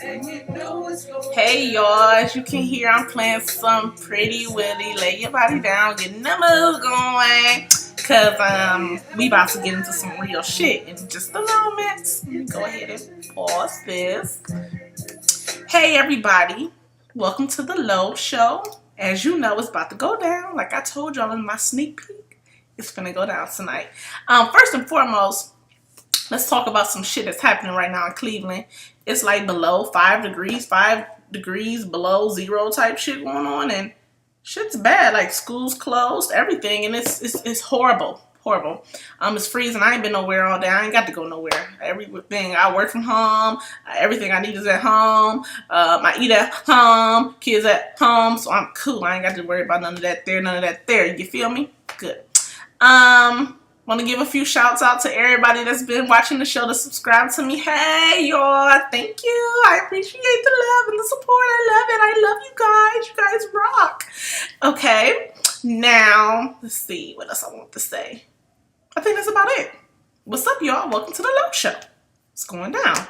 Hey y'all, as you can hear, I'm playing some Pretty Willy. Lay your body down, getting the mood going. Cause we about to get into some real shit in just a moment. Let me go ahead and pause this. Hey everybody, welcome to the Low Show. As you know, it's about to go down. Like I told y'all in my sneak peek, it's gonna go down tonight. First and foremost, let's talk about some shit that's happening right now in Cleveland. It's like below 5 degrees, 5 degrees below zero type shit going on, and shit's bad. Like schools closed, everything, and it's horrible. Horrible. It's freezing. I ain't been nowhere all day. I ain't got to go nowhere. Everything I work from home. Everything I need is at home. I eat at home. Kids at home. So I'm cool. I ain't got to worry about none of that there, none of that there. You feel me? Good. Want to give a few shouts out to everybody that's been watching the show to subscribe to me. Hey, y'all. Thank you. I appreciate the love and the support. I love it. I love you guys. You guys rock. Okay. Now, let's see what else I want to say. I think that's about it. What's up, y'all? Welcome to the Low Show. It's going down.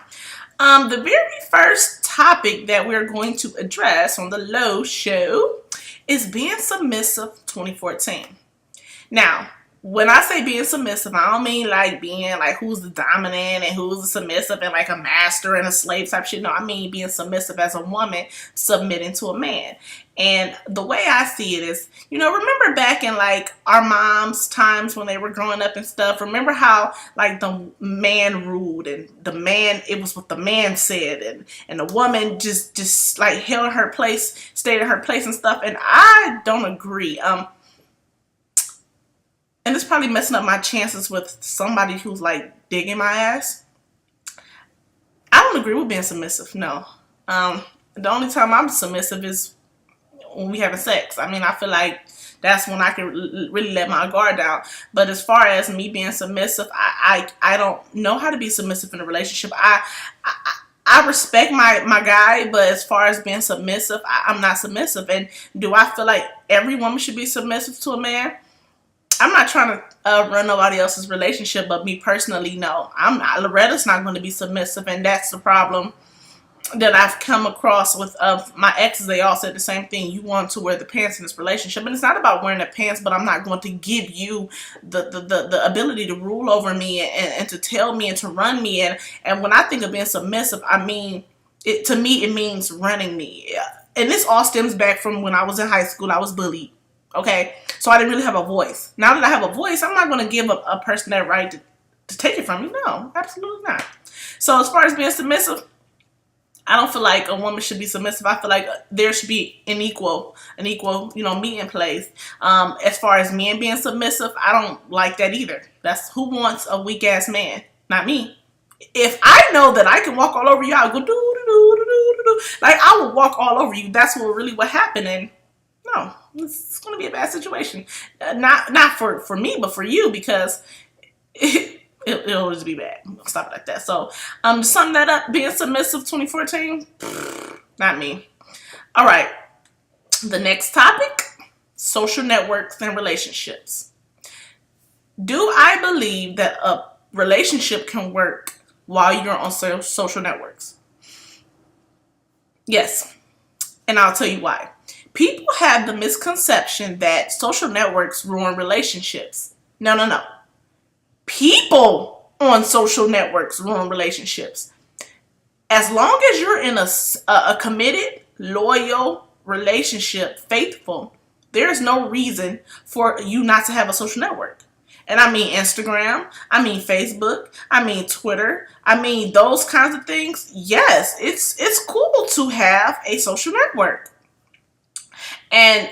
The very first topic that we're going to address on the Low Show is being submissive 2014. Now, when I say being submissive, I don't mean like being like who's the dominant and who's the submissive and like a master and a slave type shit. No, I mean being submissive as a woman submitting to a man. And the way I see it is, remember back in like our moms' times when they were growing up and stuff, remember how like the man ruled and it was what the man said and the woman just like held her place, stayed in her place and stuff. And I don't agree. And it's probably messing up my chances with somebody who's like digging my ass. I don't agree with being submissive, no. The only time I'm submissive is when we having sex. I mean, I feel like that's when I can really let my guard down. But as far as me being submissive, I don't know how to be submissive in a relationship. I respect my guy, but as far as being submissive, I'm not submissive. And do I feel like every woman should be submissive to a man? I'm not trying to run nobody else's relationship, but me personally, no. I'm not. Loretta's not going to be submissive, and that's the problem that I've come across with my exes. They all said the same thing. You want to wear the pants in this relationship, and it's not about wearing the pants, but I'm not going to give you the ability to rule over me and to tell me and to run me. And when I think of being submissive, I mean, to me, it means running me. And this all stems back from when I was in high school. I was bullied. Okay, so I didn't really have a voice. Now that I have a voice, I'm not going to give a person that right to take it from me. No, absolutely not. So as far as being submissive, I don't feel like a woman should be submissive. I feel like there should be an equal, meeting place. As far as men being submissive, I don't like that either. That's who wants a weak ass man, not me. If I know that I can walk all over you, I'll go do do do do do do. Like I will walk all over you. That's what happened. And no, it's going to be a bad situation. Not for me, but for you, because it'll just be bad. I'll stop it like that. So, to sum that up, being submissive 2014, not me. All right. The next topic, social networks and relationships. Do I believe that a relationship can work while you're on social networks? Yes. And I'll tell you why. People have the misconception that social networks ruin relationships. No. People on social networks ruin relationships. As long as you're in a committed, loyal relationship, faithful, there's no reason for you not to have a social network. And I mean Instagram, I mean Facebook, I mean Twitter, I mean those kinds of things. Yes, it's cool to have a social network. And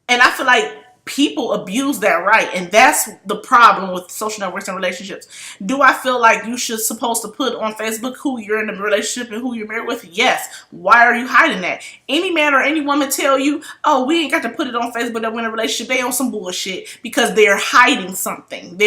I feel like people abuse that right, and that's the problem with social networks and relationships. Do I feel like you should supposed to put on Facebook who you're in a relationship and who you're married with? Yes. Why are you hiding that? Any man or any woman tell you, oh, we ain't got to put it on Facebook that we're in a relationship, they on some bullshit, because they're hiding something.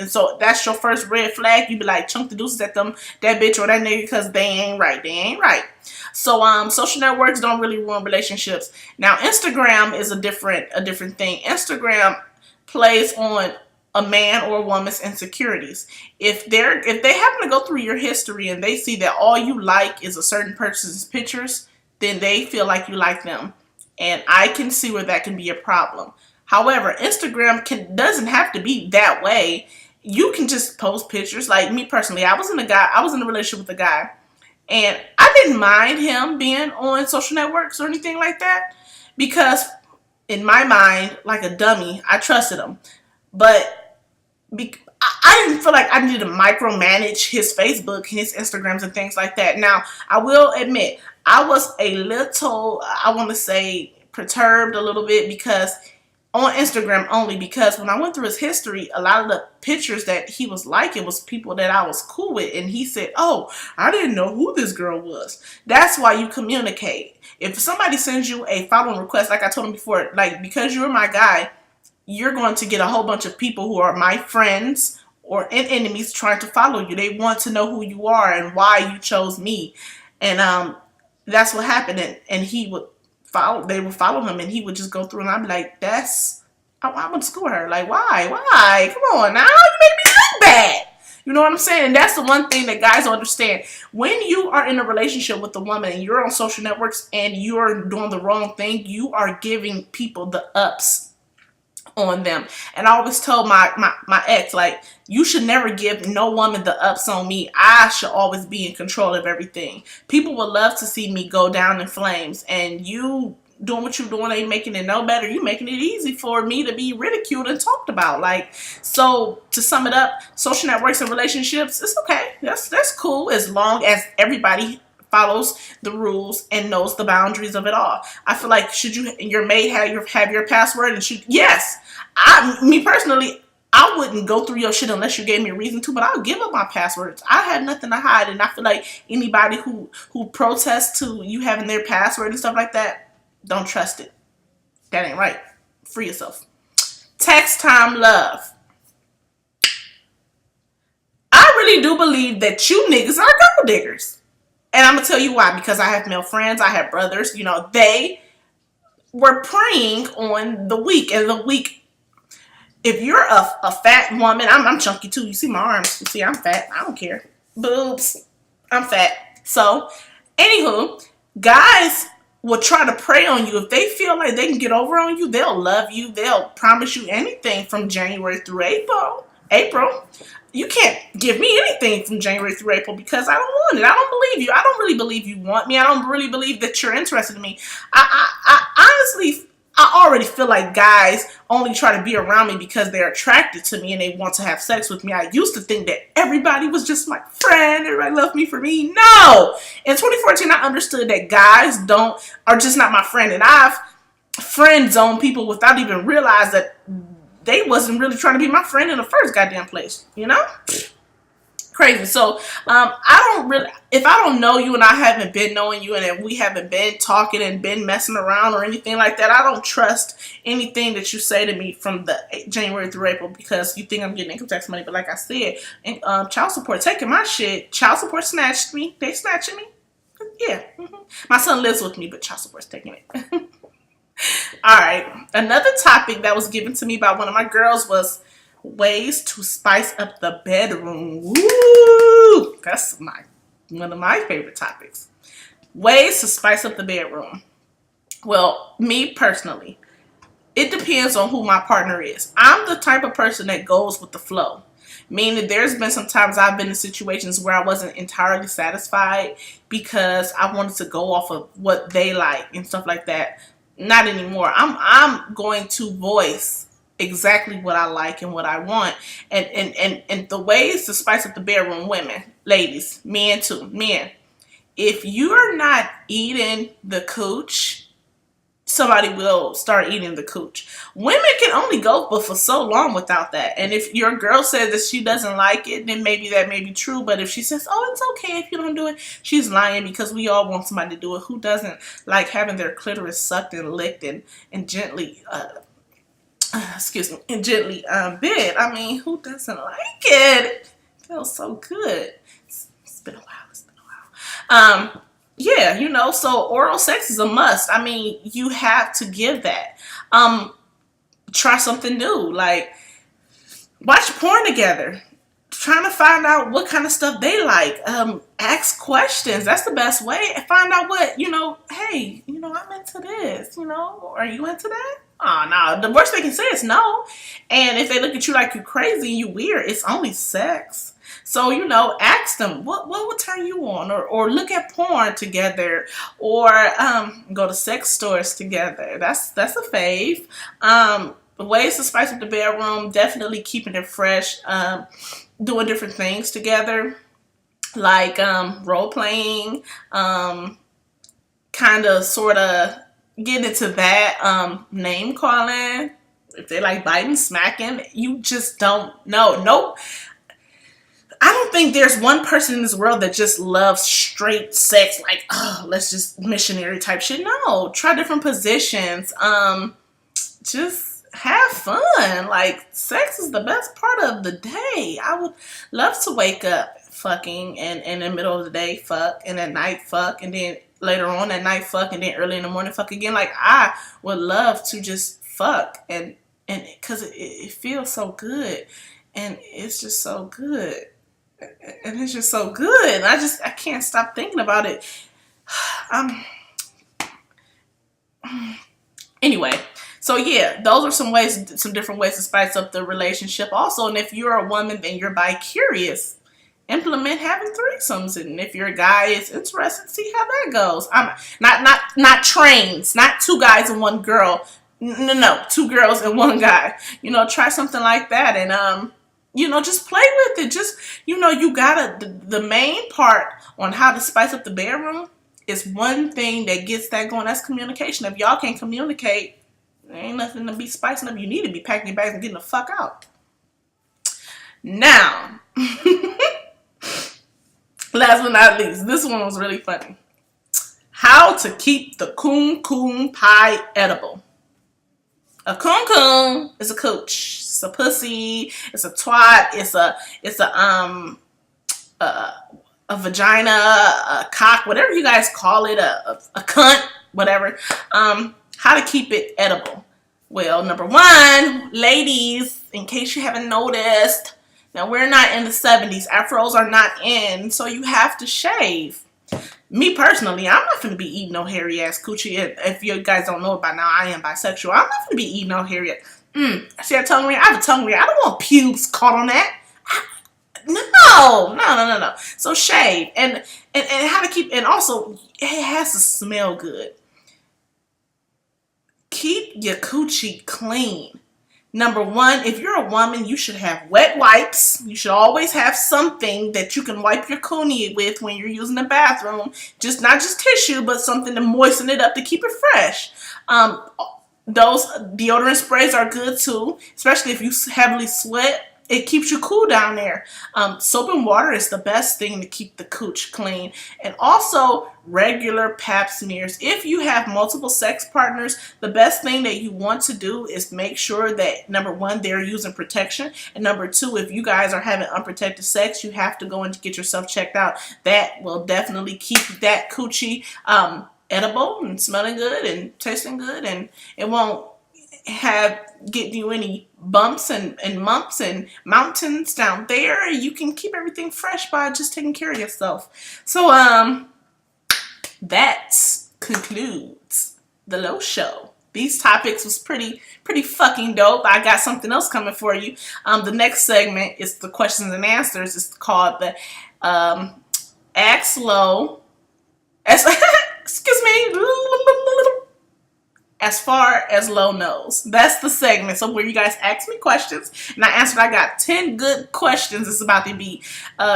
So that's your first red flag. You be like, chunk the deuces at them, that bitch or that nigga, because they ain't right. So social networks don't really ruin relationships. Now Instagram is a different thing. Instagram plays on a man or a woman's insecurities. If they happen to go through your history and they see that all you like is a certain person's pictures, then they feel like you like them. And I can see where that can be a problem. However, Instagram doesn't have to be that way. You can just post pictures. Like me personally, I was in a relationship with a guy, and I didn't mind him being on social networks or anything like that, because in my mind, like a dummy, I trusted him. But I didn't feel like I needed to micromanage his Facebook, his Instagrams, and things like that. Now, I will admit, I was a little, I want to say, perturbed a little bit because on Instagram only, because when I went through his history, a lot of the pictures that he was liking was people that I was cool with, and he said, oh, I didn't know who this girl was. That's why you communicate. If somebody sends you a following request, like I told him before, like, because you're my guy, you're going to get a whole bunch of people who are my friends or enemies trying to follow you. They want to know who you are and why you chose me. And that's what happened. And he would they would follow him, and he would just go through, and I'd be like, I went to school with her. Like, why? Come on now, you make me look bad. You know what I'm saying? And that's the one thing that guys don't understand. When you are in a relationship with a woman and you're on social networks and you're doing the wrong thing, you are giving people the ups on them. And I always told my ex, like, you should never give no woman the ups on me. I should always be in control of everything. People would love to see me go down in flames, and you doing what you're doing ain't making it no better. You making it easy for me to be ridiculed and talked about. Like, so to sum it up, social networks and relationships, it's okay. That's cool, as long as everybody follows the rules and knows the boundaries of it all. I feel like, should your mate have your password, and yes, me personally, I wouldn't go through your shit unless you gave me a reason to, but I'll give up my passwords. I have nothing to hide, and I feel like anybody who protests to you having their password and stuff like that, don't trust it. That ain't right. Free yourself. Text time love. I really do believe that you niggas are gold diggers. And I'm going to tell you why. Because I have male friends. I have brothers. You know, they were preying on the weak. And the weak, if you're a fat woman, I'm chunky too. You see my arms. You see, I'm fat. I don't care. Boobs. I'm fat. So, anywho, guys will try to prey on you. If they feel like they can get over on you, they'll love you. They'll promise you anything from January through April. You can't give me anything from January through April because I don't want it. I don't believe you. I don't really believe you want me. I don't really believe that you're interested in me. I honestly, I already feel like guys only try to be around me because they're attracted to me and they want to have sex with me. I used to think that everybody was just my friend. Everybody loved me for me. No! In 2014, I understood that guys are just not my friend. And I've friend zoned people without even realize that they wasn't really trying to be my friend in the first goddamn place. You know? Crazy. So, if I don't know you and I haven't been knowing you and we haven't been talking and been messing around or anything like that, I don't trust anything that you say to me from the January through April because you think I'm getting income tax money. But like I said, child support taking my shit. Child support snatched me. They snatching me. Yeah. My son lives with me, but child support's taking it. All right. Another topic that was given to me by one of my girls was ways to spice up the bedroom. Woo! That's one of my favorite topics. Ways to spice up the bedroom. Well, me personally, it depends on who my partner is. I'm the type of person that goes with the flow. Meaning there's been some times I've been in situations where I wasn't entirely satisfied because I wanted to go off of what they like and stuff like that. Not anymore. I'm going to voice exactly what I like and what I want. And the ways to spice up the bedroom, women, ladies, men too, men. If you're not eating the cooch, somebody will start eating the cooch. Women can only go but for so long without that. And if your girl says that she doesn't like it, then maybe that may be true. But if she says, oh, it's okay if you don't do it, she's lying, because we all want somebody to do it. Who doesn't like having their clitoris sucked and licked and gently bit? I mean, who doesn't like it? It feels so good. It's been a while. Yeah, you know, so oral sex is a must. I mean, you have to give that. Try something new. Like, Watch porn together. Trying to find out what kind of stuff they like. Ask questions. That's the best way. And find out what, hey, I'm into this, are you into that? Oh, no. The worst they can say is no. And if they look at you like you're crazy and you weird, it's only sex. So, ask them, what would turn you on? Or look at porn together. Or go to sex stores together. That's a fave. Ways to spice up the bedroom, definitely keeping it fresh. Doing different things together, like role playing, kind of sort of get into that, name calling. If they like biting, smacking, you just don't know. Nope. I don't think there's one person in this world that just loves straight sex, like, oh, let's just missionary type shit. No, try different positions. Just have fun. Like, sex is the best part of the day. I would love to wake up fucking and in the middle of the day fuck, and at night fuck, and then later on at night fuck, and then early in the morning fuck again. Like, I would love to just fuck, and because it feels so good, and it's just so good, and it's just so good, and I can't stop thinking about it. Anyway, so yeah, those are some different ways to spice up the relationship. Also, and if you're a woman and you're bi-curious, implement having threesomes. And if you're a guy, it's interesting to see how that goes. Not trains, not two guys and one girl. No, two girls and one guy. Try something like that, and just play with it. Just you gotta the main part on how to spice up the bedroom is one thing that gets that going. That's communication. If y'all can't communicate, there ain't nothing to be spicing up. You need to be packing your bags and getting the fuck out. Now, last but not least, this one was really funny. How to keep the Coon Coon Pie Edible. A coon coon is a cooch. It's a pussy. It's a twat. It's a vagina, a cock, whatever you guys call it, a cunt, whatever. How to keep it edible. Well, number one, ladies, in case you haven't noticed, now we're not in the 70s. Afros are not in, so you have to shave. Me personally, I'm not going to be eating no hairy ass coochie. If you guys don't know it by now, I am bisexual. I'm not going to be eating no hairy ass. See a tongue ring? I have a tongue ring. I don't want pubes caught on that. No. So shave and how to keep, and also it has to smell good. Keep your coochie clean. Number one, if you're a woman, you should have wet wipes. You should always have something that you can wipe your coonie with when you're using the bathroom. Not just tissue, but something to moisten it up to keep it fresh. Those deodorant sprays are good too, especially if you heavily sweat. It keeps you cool down there. Soap and water is the best thing to keep the cooch clean. And also regular pap smears. If you have multiple sex partners, the best thing that you want to do is make sure that, number one, they're using protection. And number two, if you guys are having unprotected sex, you have to go and get yourself checked out. That will definitely keep that coochie edible and smelling good and tasting good. And it won't get you any bumps and mumps and mountains down there. You can keep everything fresh by just taking care of yourself. So that concludes the Low Show. These topics was pretty fucking dope. I got something else coming for you. The next segment is the questions and answers. It's called the Ask Low. Excuse me. As far as Low knows. That's the segment. So where you guys ask me questions and I answered. I got 10 good questions. It's about to be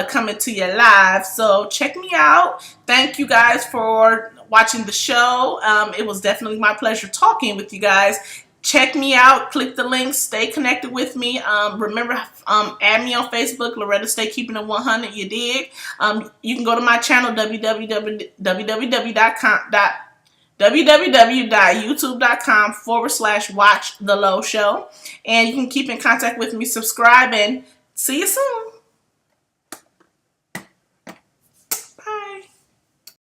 coming to you live. So check me out. Thank you guys for watching the show. It was definitely my pleasure talking with you guys. Check me out. Click the links. Stay connected with me. Remember, add me on Facebook. Loretta Stay Keeping It 100. You dig? You can go to my channel, www.youtube.com/Watch the Low Show. And you can keep in contact with me. Subscribe and see you soon.